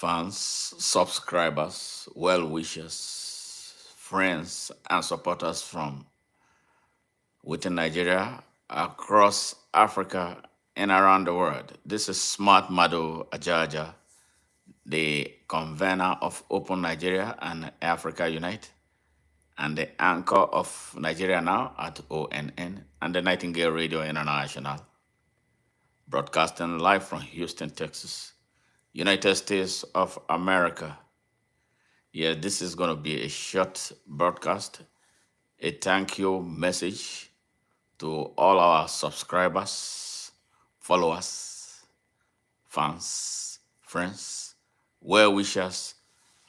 fans, subscribers, well wishers, friends, and supporters from within Nigeria, across Africa, and around the world. This is Smart Mado Ajaja, the convener of Open Nigeria and Africa Unite, and the anchor of Nigeria Now at ONN and the Nightingale Radio International, broadcasting live from Houston, Texas, United States of America. Yeah, this is going to be a short broadcast, a thank you message to all our subscribers, followers, fans, friends, well wishers,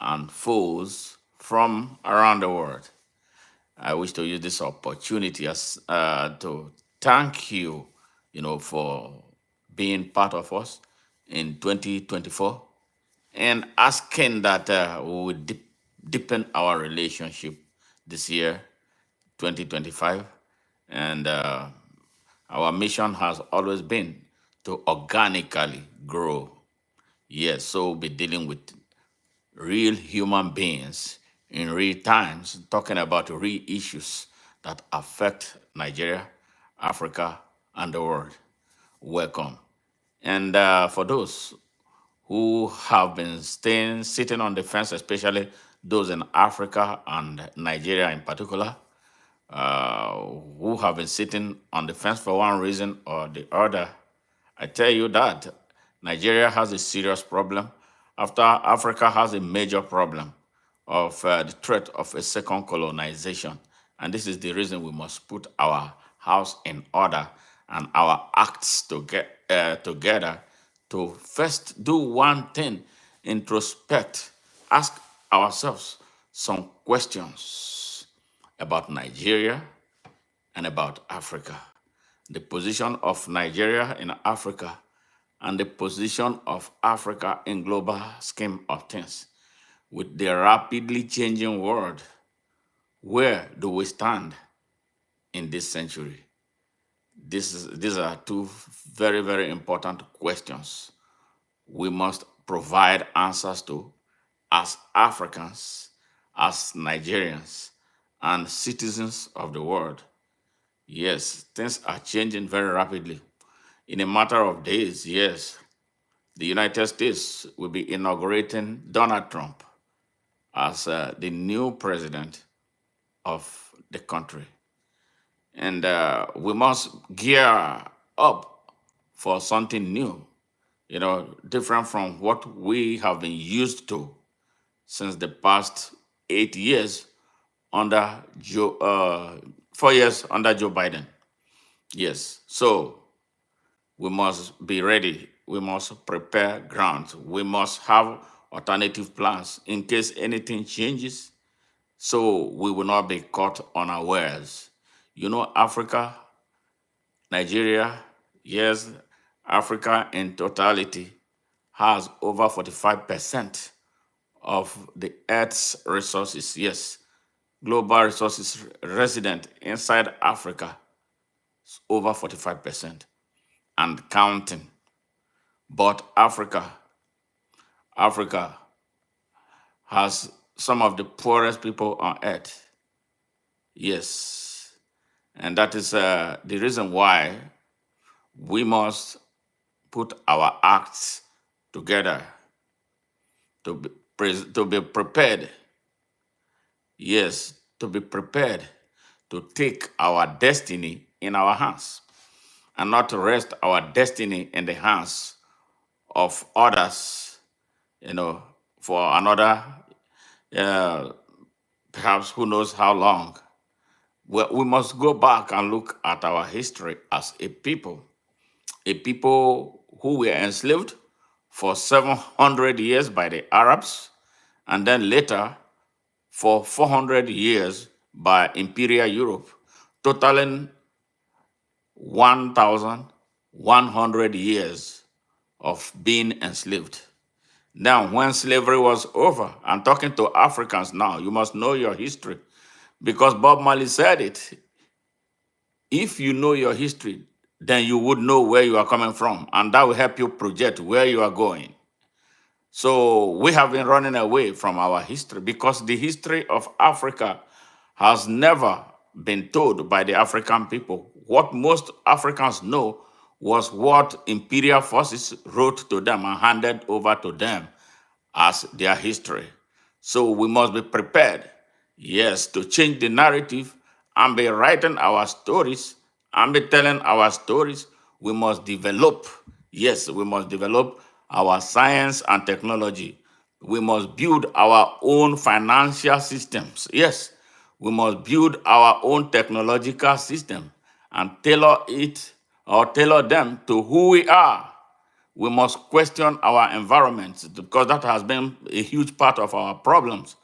and foes from around the world. I wish to use this opportunity as to thank you, for being part of us in 2024 and asking that we would deepen our relationship this year, 2025. And our mission has always been to organically grow. Yes, so we'll be dealing with real human beings in real times, talking about real issues that affect Nigeria, Africa, and the world. Welcome. And for those who have been sitting on the fence, especially those in Africa and Nigeria in particular, who have been sitting on the fence for one reason or the other, I tell you that Nigeria has a serious problem after Africa has a major problem of the threat of a second colonization. And this is the reason we must put our house in order and our acts together to first do one thing, introspect, ask ourselves some questions about Nigeria and about Africa, the position of Nigeria in Africa, and the position of Africa in global scheme of things. With the rapidly changing world, where do we stand in this century? These are two very, very important questions we must provide answers to as Africans, as Nigerians, and citizens of the world. Yes, things are changing very rapidly. In a matter of days, yes, the United States will be inaugurating Donald Trump as the new president of the country. And we must gear up for something new, different from what we have been used to since the past 8 years under 4 years under Joe Biden. Yes, so we must be ready. We must prepare ground. We must have alternative plans in case anything changes, so we will not be caught unawares. Africa, Nigeria, yes, Africa in totality has over 45% of the Earth's resources. Yes, global resources resident inside Africa, over 45% and counting. But Africa has some of the poorest people on earth. Yes. And that is the reason why we must put our acts together to be prepared. Yes, to be prepared to take our destiny in our hands and not to rest our destiny in the hands of others, for another, uh, perhaps who knows how long. We must go back and look at our history as a people who were enslaved for 700 years by the Arabs, and then later for 400 years by Imperial Europe, totaling 1,100 years of being enslaved. Now, when slavery was over, I'm talking to Africans now, you must know your history because Bob Marley said it. If you know your history, then you would know where you are coming from, and that will help you project where you are going. So we have been running away from our history because the history of Africa has never been told by the African people. What most Africans know was what imperial forces wrote to them and handed over to them as their history. So we must be prepared, yes, to change the narrative and be writing our stories and be telling our stories. We must develop, yes, we must develop our science and technology. We must build our own financial systems. Yes, we must build our own technological system and tailor it or tailor them to who we are. We must question our environment because that has been a huge part of our problems.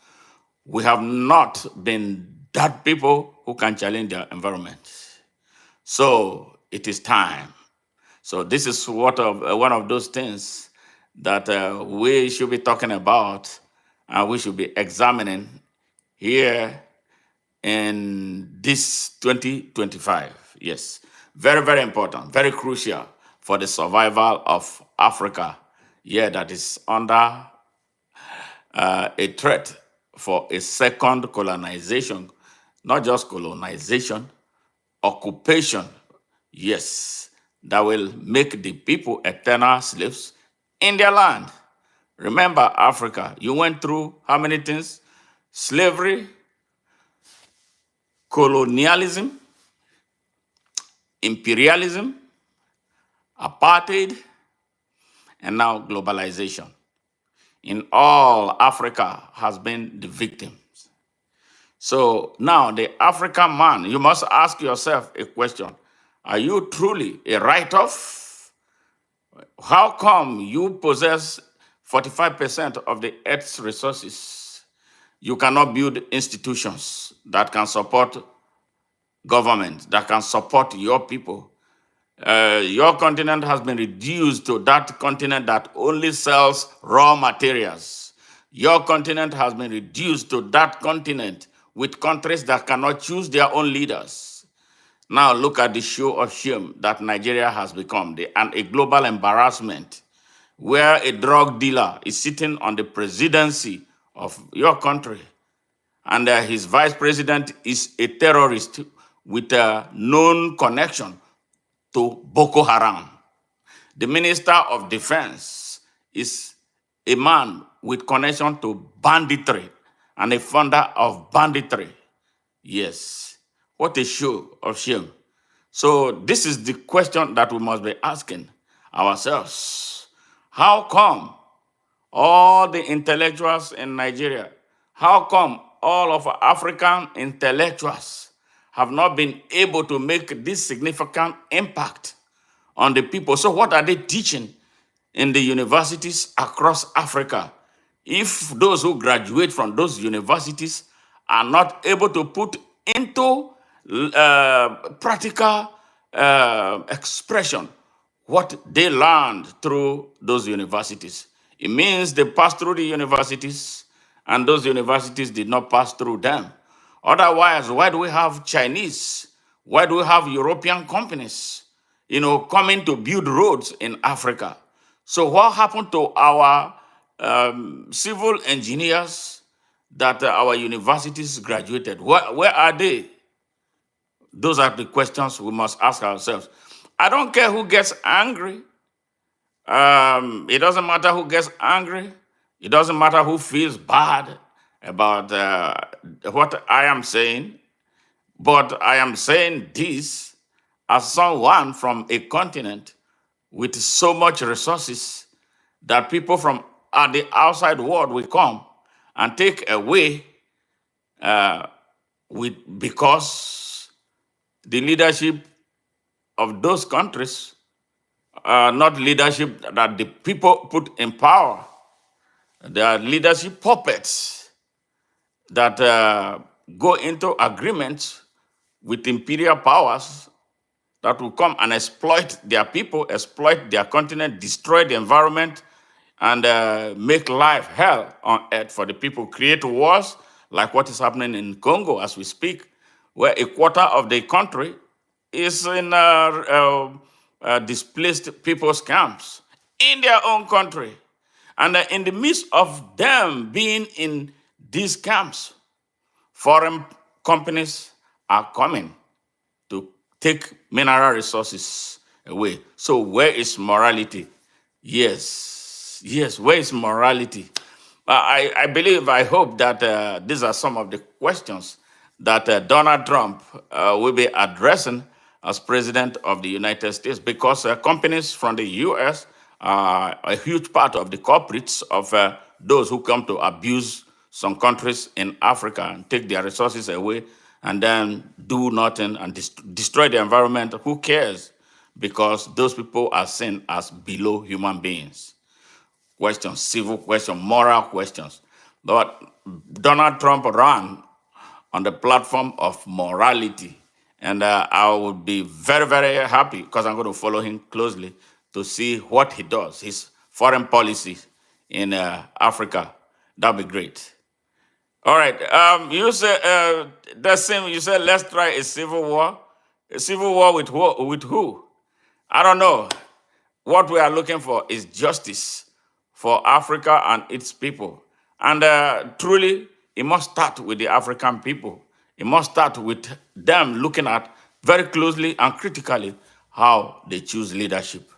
We have not been that people who can challenge their environment. So it is time. So this is one of those things that we should be talking about and we should be examining here in this 2025. Yes, very, very important, very crucial for the survival of Africa. Yeah, that is under a threat for a second colonization, not just colonization, occupation. Yes, that will make the people eternal slaves in their land. Remember, Africa, you went through how many things? Slavery, colonialism, imperialism, apartheid, and now globalization. In all, Africa has been the victim. So now, the African man, you must ask yourself a question. Are you truly a write off? How come you possess 45% of the earth's resources? You cannot build institutions that can support government, that can support your people. Your continent has been reduced to that continent that only sells raw materials. Your continent has been reduced to that continent with countries that cannot choose their own leaders. Now look at the show of shame that Nigeria has become, and a global embarrassment where a drug dealer is sitting on the presidency of your country, and his vice president is a terrorist with a known connection to Boko Haram. The Minister of Defense is a man with connection to banditry and a founder of banditry. Yes. What a show of shame. So, this is the question that we must be asking ourselves. How come all the intellectuals in Nigeria, how come all of our African intellectuals have not been able to make this significant impact on the people? So what are they teaching in the universities across Africa? If those who graduate from those universities are not able to put into practical expression what they learned through those universities, it means they passed through the universities and those universities did not pass through them. Otherwise, why do we have Chinese? Why do we have European companies, coming to build roads in Africa? So what happened to our civil engineers that our universities graduated? Where are they? Those are the questions we must ask ourselves. I don't care who gets angry. It doesn't matter who gets angry. It doesn't matter who feels bad about what I am saying. But I am saying this as someone from a continent with so much resources that people from the outside world will come and take away because the leadership of those countries are not leadership that the people put in power. They are leadership puppets that go into agreements with imperial powers that will come and exploit their people, exploit their continent, destroy the environment, and make life hell on earth for the people, create wars like what is happening in Congo as we speak, where a quarter of the country is in displaced people's camps in their own country. And in the midst of them being in these camps, foreign companies are coming to take mineral resources away. So where is morality? Yes, yes, where is morality? I believe, I hope that these are some of the questions that Donald Trump will be addressing as president of the United States, because companies from the US are a huge part of the culprits of those who come to abuse some countries in Africa and take their resources away and then do nothing and destroy the environment. Who cares? Because those people are seen as below human beings. Questions, civil questions, moral questions. But Donald Trump ran on the platform of morality. And I would be very, very happy, because I'm going to follow him closely to see what he does, his foreign policy in Africa. That'd be great. All right. You said that same. You said let's try a civil war. A civil war with who? With who? I don't know. What we are looking for is justice for Africa and its people. And truly, it must start with the African people. It must start with them looking at very closely and critically how they choose leadership.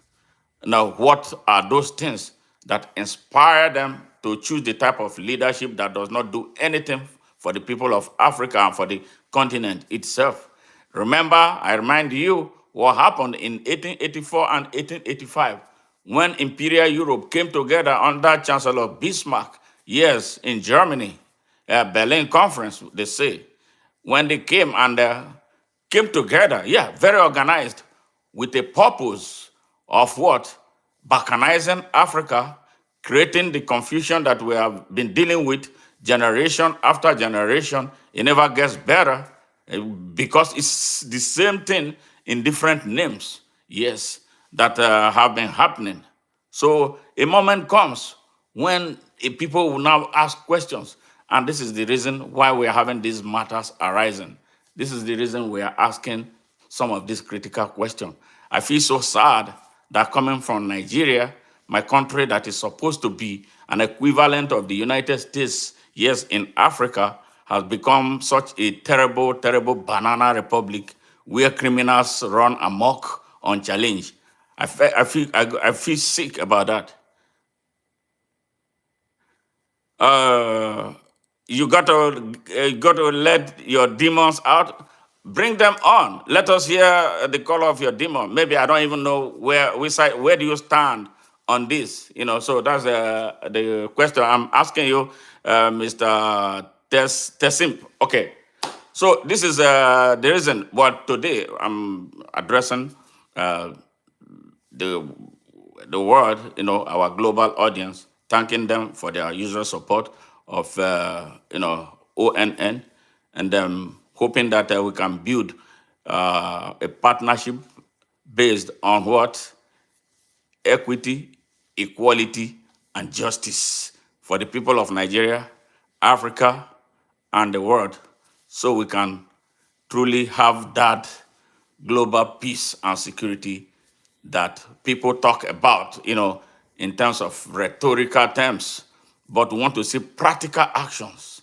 Now, what are those things that inspire them to choose the type of leadership that does not do anything for the people of Africa and for the continent itself? Remember, I remind you what happened in 1884 and 1885 when Imperial Europe came together under Chancellor Bismarck, yes, in Germany, Berlin Conference, they say. When they came and came together, yeah, very organized, with a purpose of what? Balkanizing Africa, creating the confusion that we have been dealing with generation after generation. It never gets better because it's the same thing in different names, yes, that have been happening. So a moment comes when people will now ask questions. And this is the reason why we are having these matters arising. This is the reason we are asking some of these critical questions. I feel so sad that coming from Nigeria, my country that is supposed to be an equivalent of the United States, yes, in Africa, has become such a terrible, terrible banana republic where criminals run amok unchallenged. I feel sick about that. Uh, you got to let your demons out. Bring them on. Let us hear the call of your demon. Maybe I don't even know which side, where do you stand on this? So that's the question I'm asking you, Mr. Tessimp. Okay. So this is the reason. What today I'm addressing uh, the the world, our global audience, thanking them for their usual support of ONN, and hoping that we can build a partnership based on what? Equity, equality, and justice for the people of Nigeria, Africa, and the world, so we can truly have that global peace and security that people talk about, in terms of rhetorical terms, but we want to see practical actions,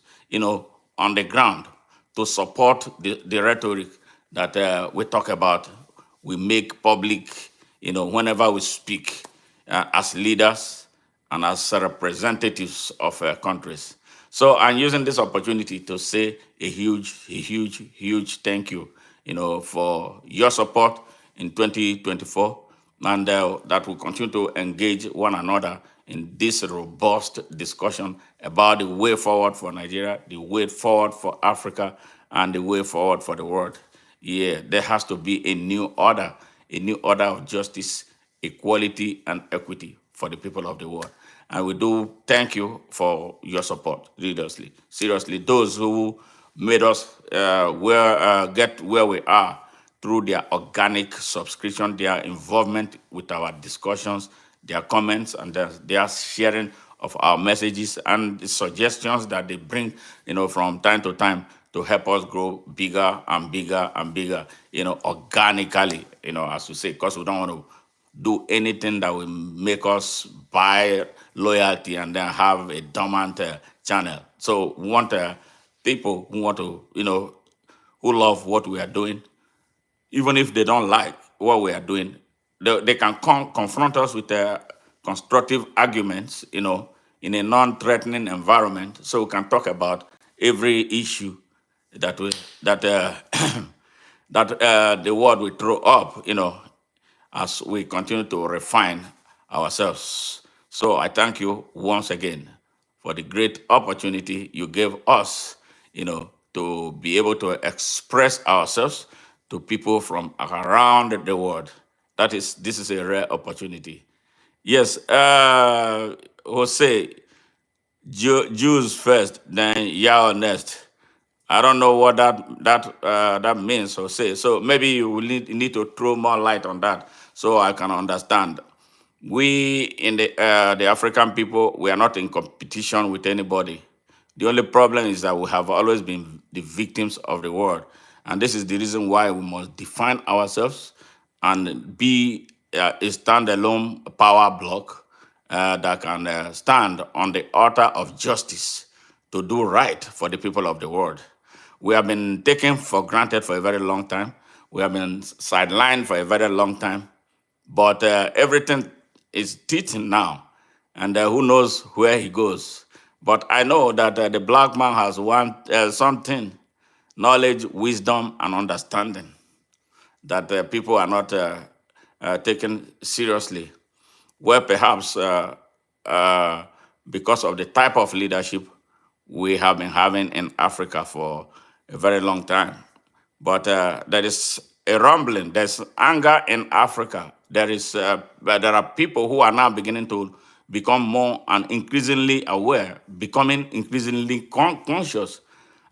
on the ground to support the rhetoric that we talk about. We make public, whenever we speak as leaders and as representatives of countries. So I'm using this opportunity to say a huge thank you, for your support in 2024, and that will continue to engage one another in this robust discussion about the way forward for Nigeria, the way forward for Africa, and the way forward for the world. Yeah, there has to be a new order of justice, equality, and equity for the people of the world. And we do thank you for your support, seriously. Seriously, those who made us get where we are through their organic subscription, their involvement with our discussions, their comments, and their sharing of our messages and the suggestions that they bring, from time to time to help us grow bigger and bigger and bigger, organically, as we say, because we don't want to do anything that will make us buy loyalty and then have a dormant channel. So we want people who want to, who love what we are doing, even if they don't like what we are doing, they can confront us with constructive arguments, in a non-threatening environment, so we can talk about every issue that we that that the world will throw up, as we continue to refine ourselves. So I thank you once again for the great opportunity you gave us, to be able to express ourselves to people from around the world. This is a rare opportunity. Yes, Jose, Jews first, then Yahweh next. I don't know what that means, Jose. So maybe you will need to throw more light on that so I can understand. We in the African people, we are not in competition with anybody. The only problem is that we have always been the victims of the world, and this is the reason why we must define ourselves and be a standalone power block that can stand on the altar of justice to do right for the people of the world. We have been taken for granted for a very long time. We have been sidelined for a very long time, but everything is teaching now, and who knows where he goes. But I know that the black man has one something, knowledge, wisdom, and understanding that people are not taken seriously. Well, perhaps uh, because of the type of leadership we have been having in Africa for a very long time. But there is a rumbling. There's anger in Africa. There are people who are now beginning to become more and increasingly aware, becoming increasingly conscious,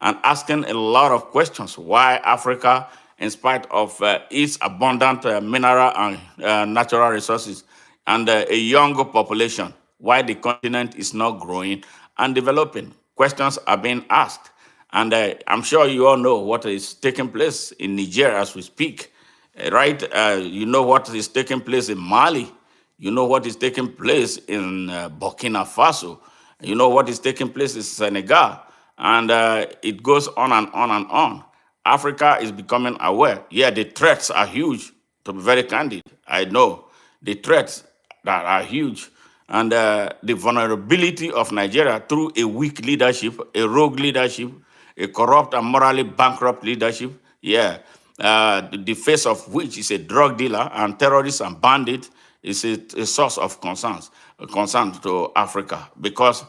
and asking a lot of questions. Why Africa, in spite of its abundant mineral and natural resources and a younger population, why the continent is not growing and developing? Questions are being asked. And I'm sure you all know what is taking place in Niger as we speak, right? You know what is taking place in Mali. You know what is taking place in Burkina Faso. You know what is taking place in Senegal. And it goes on and on and on. Africa is becoming aware. Yeah, the threats are huge, to be very candid. I know the threats that are huge. And the vulnerability of Nigeria through a weak leadership, a rogue leadership, a corrupt and morally bankrupt leadership, yeah, the face of which is a drug dealer and terrorist and bandit, is a source of concern to Africa, because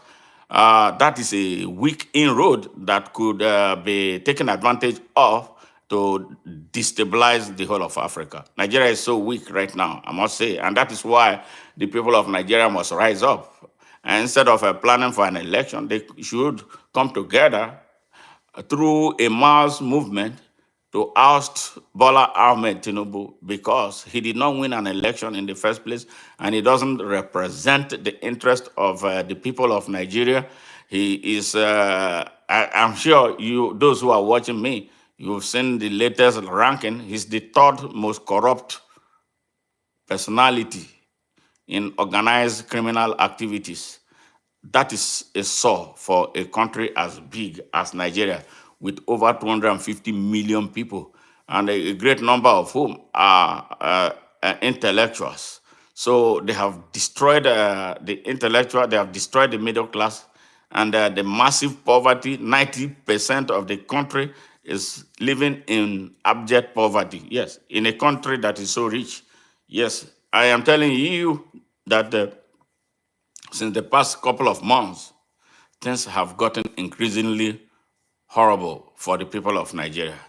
that is a weak inroad that could be taken advantage of to destabilize the whole of Africa. Nigeria is so weak right now, I must say, and that is why the people of Nigeria must rise up. And instead of planning for an election, they should come together through a mass movement to oust Bola Ahmed Tinubu, because he did not win an election in the first place and he doesn't represent the interest of the people of Nigeria. He is, I'm sure those who are watching me, you've seen the latest ranking. He's the third most corrupt personality in organized criminal activities. That is a sore for a country as big as Nigeria, with over 250 million people, and a great number of whom are intellectuals. So they have destroyed the intellectual, they have destroyed the middle class, and the massive poverty. 90% of the country is living in abject poverty. Yes, in a country that is so rich. Yes, I am telling you that since the past couple of months, things have gotten increasingly horrible for the people of Nigeria.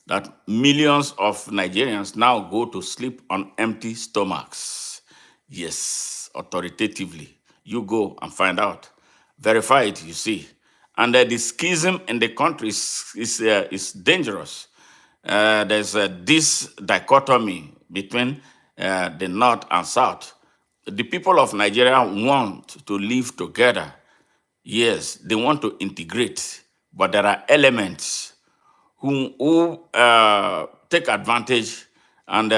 That millions of Nigerians now go to sleep on empty stomachs. Yes, authoritatively. You go and find out. Verify it, you see. And the schism in the country is dangerous. There's this dichotomy between the North and South. The people of Nigeria want to live together. Yes, they want to integrate, but there are elements who take advantage and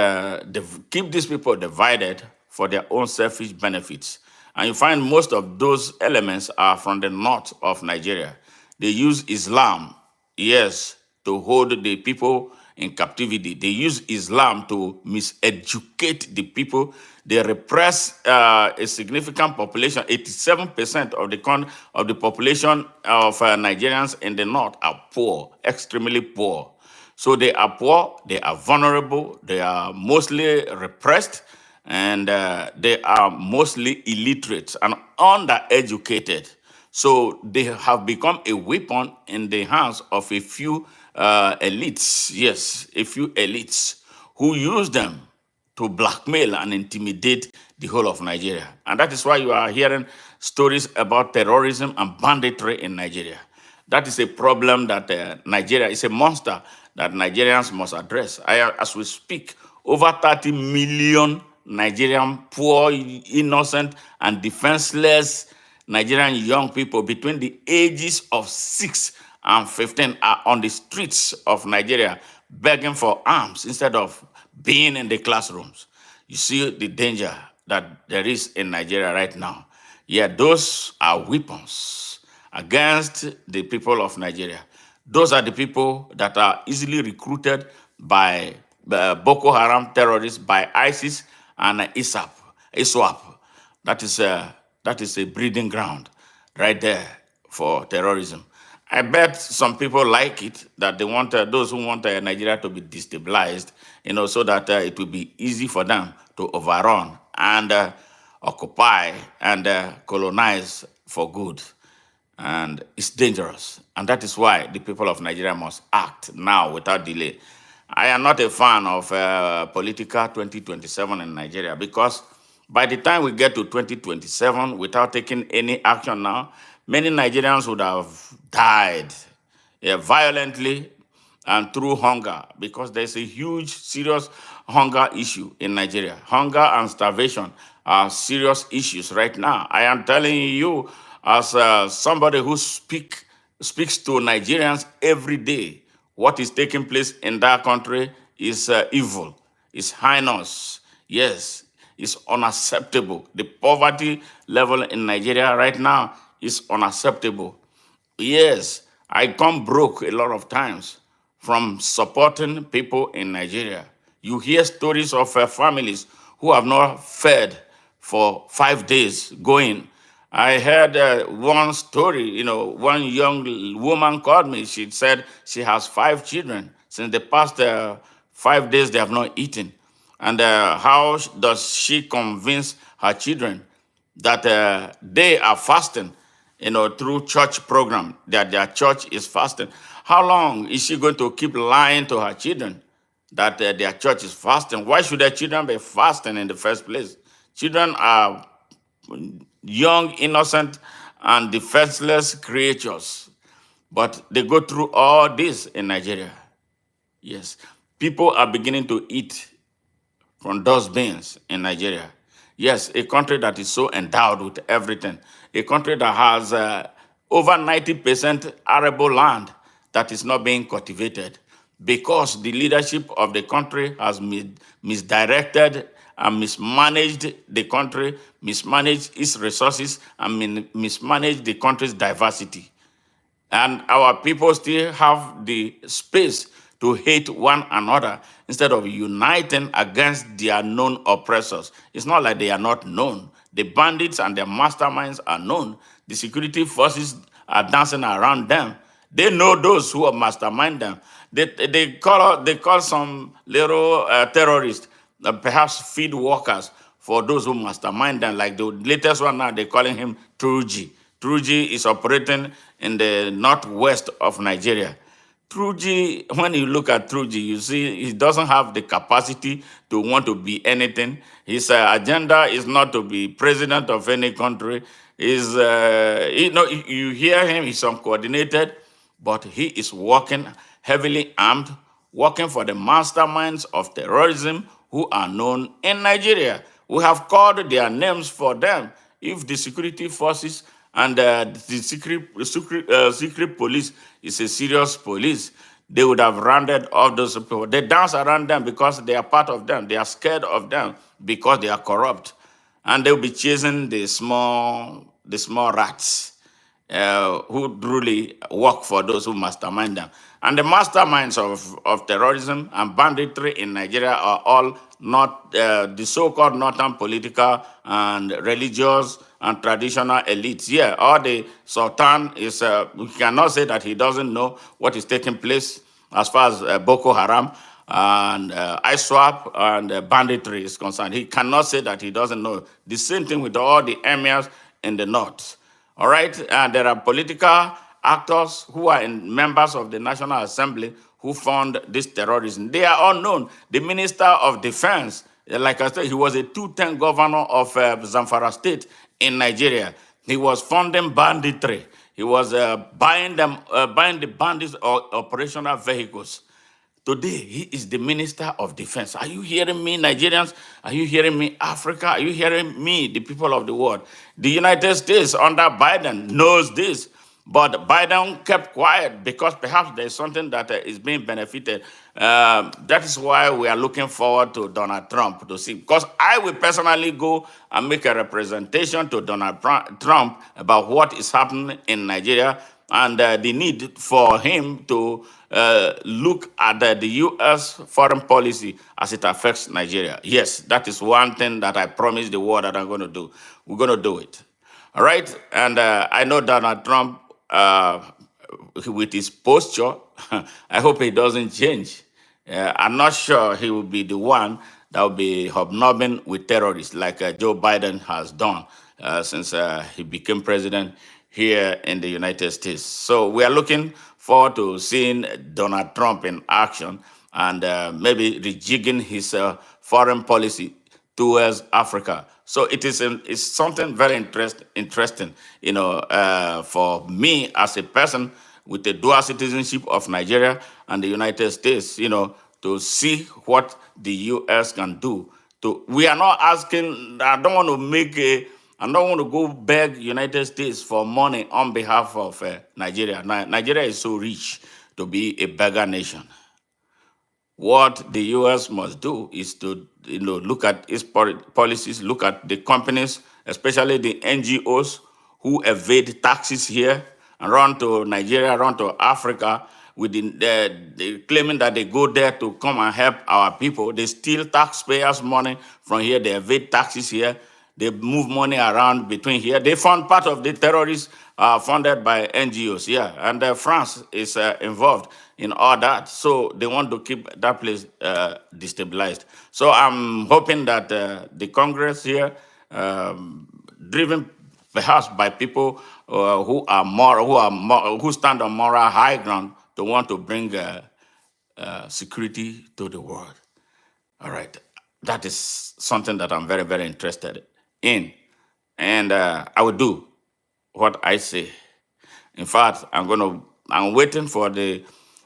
keep these people divided for their own selfish benefits. And you find most of those elements are from the north of Nigeria. They use Islam, yes, to hold the people in captivity. They use Islam to miseducate the people. They repress a significant population. 87% of of the population of Nigerians in the north are poor, extremely poor. So they are poor, they are vulnerable, they are mostly repressed, and they are mostly illiterate and undereducated. So they have become a weapon in the hands of a few elites, yes, a few elites who use them to blackmail and intimidate the whole of Nigeria. And that is why you are hearing stories about terrorism and banditry in Nigeria. That is a problem that Nigeria is a monster that Nigerians must address. As we speak, over 30 million Nigerian poor, innocent, and defenseless Nigerian young people between the ages of 6 and 15 are on the streets of Nigeria begging for arms instead of being in the classrooms. You see the danger that there is in Nigeria right now. Yeah, those are weapons against the people of Nigeria. Those are the people that are easily recruited by Boko Haram terrorists, by ISIS and ISWAP. That is a breeding ground right there for terrorism. I bet some people like it, that they want those who want Nigeria to be destabilized, so that it will be easy for them to overrun and occupy and colonize for good. And it's dangerous. And that is why the people of Nigeria must act now without delay. I am not a fan of political 2027 in Nigeria, because by the time we get to 2027 without taking any action now, many Nigerians would have died, yeah, violently and through hunger, because there's a huge, serious hunger issue in Nigeria. Hunger and starvation are serious issues right now. I am telling you, as somebody who speaks to Nigerians every day, what is taking place in that country is evil, is heinous, yes, it's unacceptable. The poverty level in Nigeria right now is unacceptable. Yes, I come broke a lot of times from supporting people in Nigeria. You hear stories of families who have not fed for 5 days going. I heard one story, one young woman called me. She said she has 5 children. Since the past 5 days, they have not eaten. And how does she convince her children that they are fasting, through church program, that their church is fasting? How long is she going to keep lying to her children that their church is fasting? Why should their children be fasting in the first place? Children are young, innocent, and defenseless creatures, but they go through all this in Nigeria. Yes, people are beginning to eat from dustbins in Nigeria. Yes, a country that is so endowed with everything, a country that has over 90% arable land that is not being cultivated, because the leadership of the country has misdirected and mismanaged the country, mismanaged its resources, and mismanaged the country's diversity. And our people still have the space to hate one another instead of uniting against their known oppressors. It's not like they are not known. The bandits and their masterminds are known. The security forces are dancing around them. They know those who are mastermind them. They call some little terrorists, perhaps feed workers for those who mastermind them. Like the latest one now, they're calling him Truji. Truji is operating in the northwest of Nigeria. Truji, when you look at Truji, you see he doesn't have the capacity to want to be anything. His agenda is not to be president of any country. You hear him, he's uncoordinated, but he is working heavily armed, working for the masterminds of terrorism who are known in Nigeria. We have called their names for them. If the security forces and the secret police is a serious police, they would have rounded all those people. They dance around them because they are part of them. They are scared of them because they are corrupt. and they'll be chasing the small rats who truly work for those who mastermind them. And the masterminds of terrorism and banditry in Nigeria are all not the so-called northern political and religious and traditional elites. Yeah, all the Sultan is, we cannot say that he doesn't know what is taking place as far as Boko Haram and ISWAP and banditry is concerned. He cannot say that he doesn't know. The same thing with all the emirs in the north. All right, there are political actors who are members of the National Assembly who fund this terrorism. They are all known. The Minister of Defense, like I said, he was a two-term governor of Zamfara State in Nigeria. He was funding banditry. He was buying the bandits' operational vehicles. Today, he is the Minister of Defense. Are you hearing me, Nigerians? Are you hearing me, Africa? Are you hearing me, the people of the world? The United States under Biden knows this, but Biden kept quiet because perhaps there's something that is being benefited. That is why we are looking forward to Donald Trump to see. Because I will personally go and make a representation to Donald Trump about what is happening in Nigeria and the need for him to look at the U.S. foreign policy as it affects Nigeria. Yes, that is one thing that I promised the world that I'm going to do. We're going to do it. All right? And I know Donald Trump, with his posture, I hope he doesn't change. I'm not sure he will be the one that will be hobnobbing with terrorists like Joe Biden has done since he became president here in the United States. So we are looking forward to seeing Donald Trump in action and maybe rejigging his foreign policy towards Africa. So it's something very interesting, for me as a person with the dual citizenship of Nigeria and the United States, to see what the U.S. can do. We are not asking. I don't want to go beg United States for money on behalf of Nigeria. Nigeria is so rich to be a beggar nation. What the U.S. must do is to look at its policies, look at the companies, especially the NGOs who evade taxes here and run to Nigeria, run to Africa, with claiming that they go there to come and help our people. They steal taxpayers' money from here. They evade taxes here. They move money around between here. They fund part of the terrorists funded by NGOs, yeah. And France is involved in all that. So they want to keep that place destabilized. So I'm hoping that the Congress here, driven perhaps by people who stand on moral high ground, to want to bring security to the world. All right, that is something that I'm very, very interested in, and I will do what I say. In fact, I'm waiting for the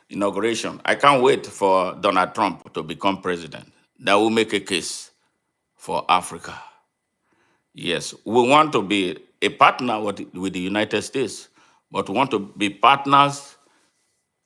inauguration. I can't wait for Donald Trump to become president. That will make a case for Africa. Yes, we want to be a partner with the United States, but we want to be partners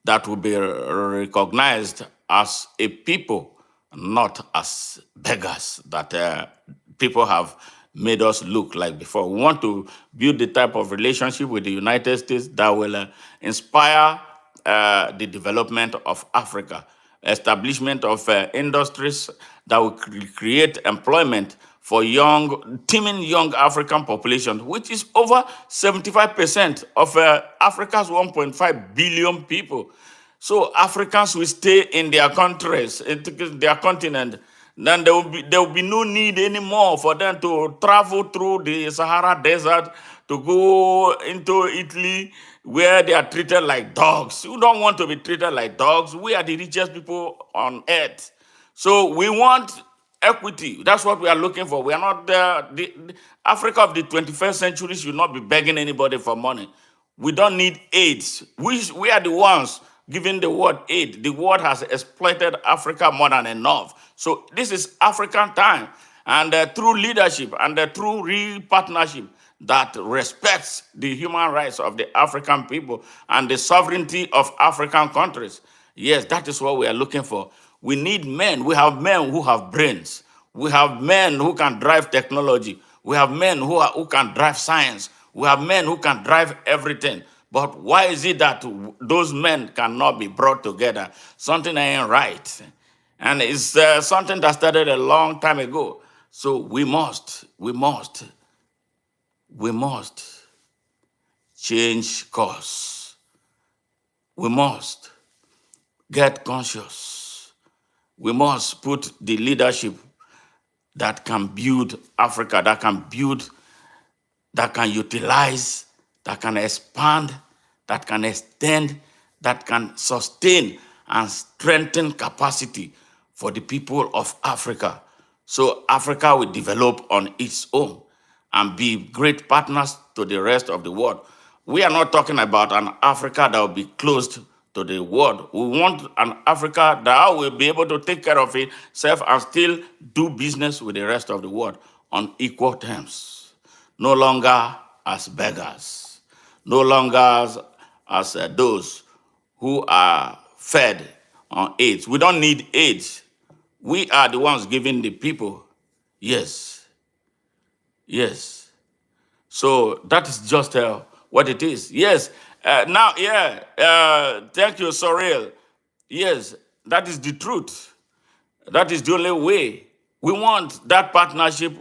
that will be recognized as a people, not as beggars that people have made us look like before. We want to build the type of relationship with the United States that will inspire the development of Africa, establishment of industries that will create employment for teeming young African population, which is over 75% of Africa's 1.5 billion people. So Africans will stay in their countries, in their continent. Then there will be no need anymore for them to travel through the Sahara Desert to go into Italy, where they are treated like dogs. You don't want to be treated like dogs. We are the richest people on earth. So we want equity. That's what we are looking for. We are not there. The Africa of the 21st century should not be begging anybody for money. We don't need aid. We are the ones giving the world aid. The world has exploited Africa more than enough. So this is African time. And through leadership and through real partnership that respects the human rights of the African people and the sovereignty of African countries. Yes, that is what we are looking for. We need men. We have men who have brains. We have men who can drive technology. We have men who can drive science. We have men who can drive everything. But why is it that those men cannot be brought together? Something ain't right. And it's something that started a long time ago. So we must change course. We must get conscious. We must put the leadership that can build Africa, that can utilize, that can expand, that can extend, that can sustain and strengthen capacity for the people of Africa. So Africa will develop on its own and be great partners to the rest of the world. We are not talking about an Africa that will be closed to the world. We want an Africa that will be able to take care of itself and still do business with the rest of the world on equal terms. No longer as beggars, no longer as those who are fed on AIDS. We don't need AIDS. We are the ones giving the people. Yes, yes. So that is just what it is. Yes. Now, yeah. Thank you, Sorrel. Yes, that is the truth. That is the only way. We want that partnership.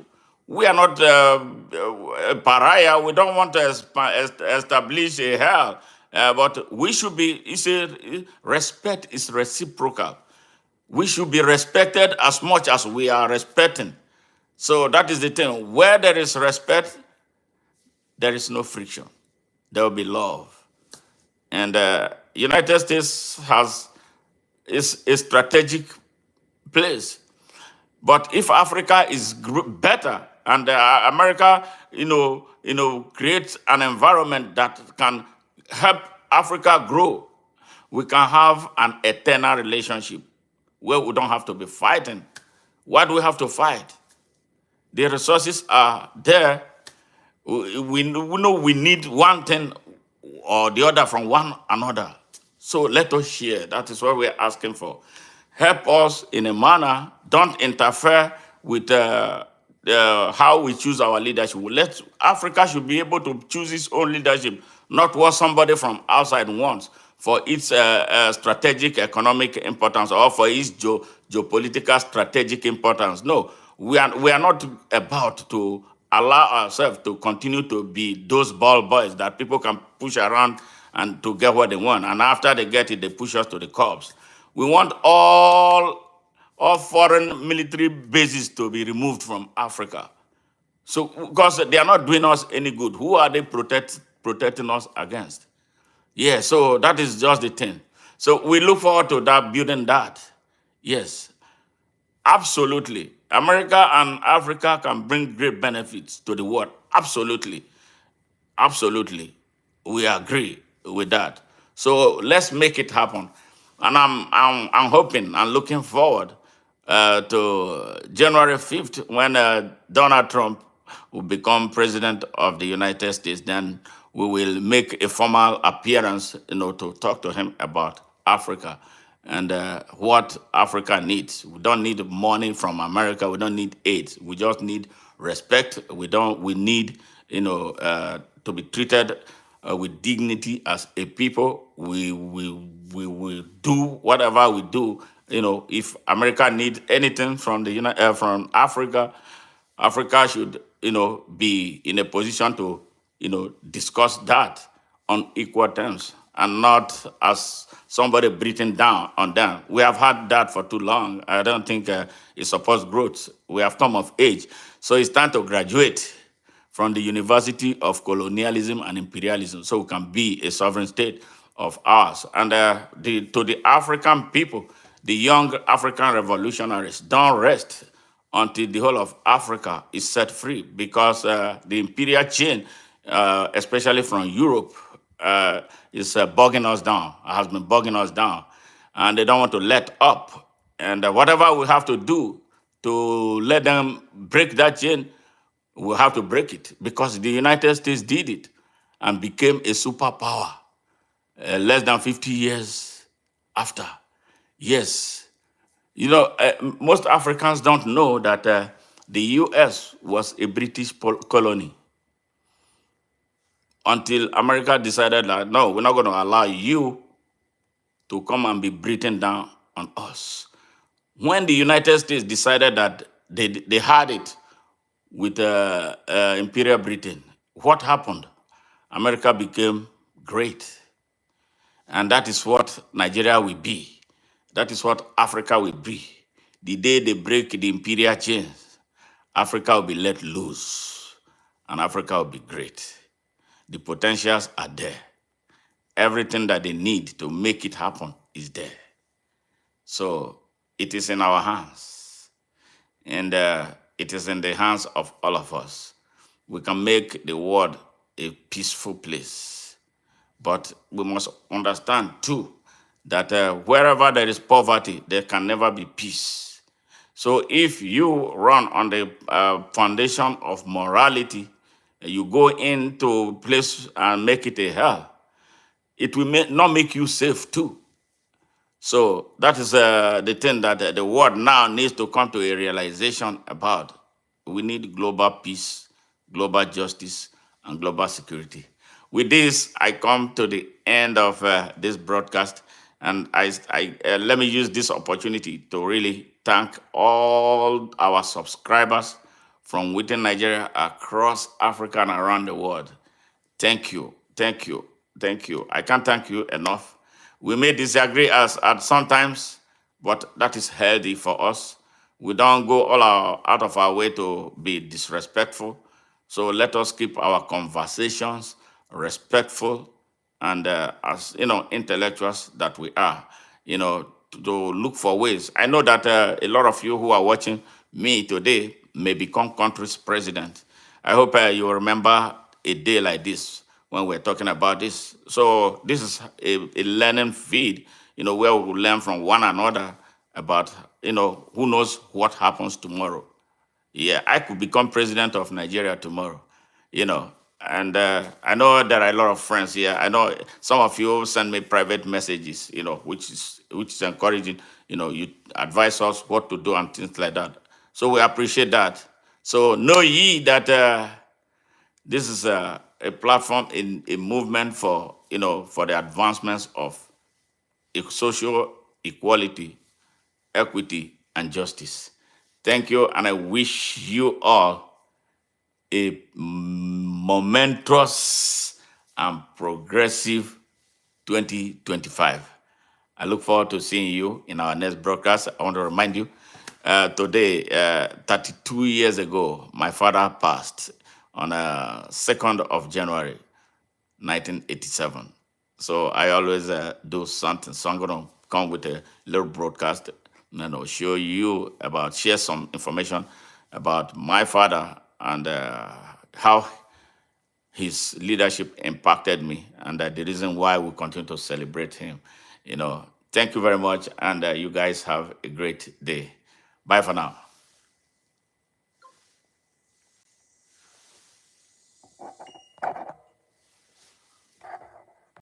We are not a pariah. We don't want to establish a hell. But we should be, respect is reciprocal. We should be respected as much as we are respecting. So that is the thing. Where there is respect, there is no friction. There will be love. And United States is a strategic place. But if Africa is better and America, creates an environment that can help Africa grow, we can have an eternal relationship where we don't have to be fighting. Why do we have to fight? The resources are there. We know we need one thing or the other from one another. So let us share. That is what we're asking for. Help us in a manner. Don't interfere with how we choose our leadership. Africa should be able to choose its own leadership, not what somebody from outside wants for its strategic economic importance or for its geopolitical strategic importance. No, we are not about to allow ourselves to continue to be those ball boys that people can push around and to get what they want. And after they get it, they push us to the cops. We want all foreign military bases to be removed from Africa. So, because they are not doing us any good, who are they protecting us against? Yeah, so that is just the thing. So we look forward to that, building that. Yes, absolutely. America and Africa can bring great benefits to the world. Absolutely. Absolutely. We agree with that. So let's make it happen. And I'm hoping and looking forward to January 5th when Donald Trump will become president of the United States. Then we will make a formal appearance, to talk to him about Africa and what Africa needs. We don't need money from America. We don't need aid. We just need respect. We need, to be treated with dignity as a people. We will do whatever we do. If America needs anything from from Africa, Africa should, be in a position to, discuss that on equal terms and not as somebody breathing down on them. We have had that for too long. I don't think it supports growth. We have come of age. So it's time to graduate from the University of Colonialism and Imperialism so we can be a sovereign state of ours. And to the African people, the young African revolutionaries, don't rest until the whole of Africa is set free because the imperial chain, especially from Europe, is bogging us down, has been bogging us down, and they don't want to let up. And whatever we have to do to let them break that chain, we'll have to break it because the United States did it and became a superpower less than 50 years after. Yes. Most Africans don't know that The US was a British colony until America decided that, no, we're not going to allow you to come and be beaten down on us. When the United States decided that they had it with Imperial Britain, what happened? America became great. And that is what Nigeria will be. That is what Africa will be. The day they break the imperial chains, Africa will be let loose, and Africa will be great. The potentials are there. Everything that they need to make it happen is there. So it is in our hands, and it is in the hands of all of us. We can make the world a peaceful place. But we must understand too that wherever there is poverty, there can never be peace. So if you run on the foundation of morality, you go into a place and make it a hell, it will not make you safe too. So that is the thing that the world now needs to come to a realization about. We need global peace, global justice, and global security. With this, I come to the end of this broadcast, and let me use this opportunity to really thank all our subscribers from within Nigeria, across Africa, and around the world. Thank you, thank you, thank you. I can't thank you enough. We may disagree as at sometimes, but that is healthy for us. We don't go out of our way to be disrespectful. So let us keep our conversations respectful, and as intellectuals that we are, to look for ways. I know that a lot of you who are watching me today may become country's president. I hope you remember a day like this when we're talking about this. So this is a learning feed, where we will learn from one another about, who knows what happens tomorrow. Yeah, I could become president of Nigeria tomorrow, you know. And I know there are a lot of friends here. I know some of you send me private messages, which is encouraging. You advise us what to do and things like that. So we appreciate that. So know ye that this is a platform in a movement for the advancements of social equality, equity, and justice. Thank you, and I wish you all a momentous and progressive 2025. I look forward to seeing you in our next broadcast. I want to remind you, today, 32 years ago, my father passed on 2nd of January, 1987. So I always do something. So I'm going to come with a little broadcast, show you share some information about my father and how his leadership impacted me, and the reason why we continue to celebrate him. Thank you very much, and you guys have a great day. Bye for now.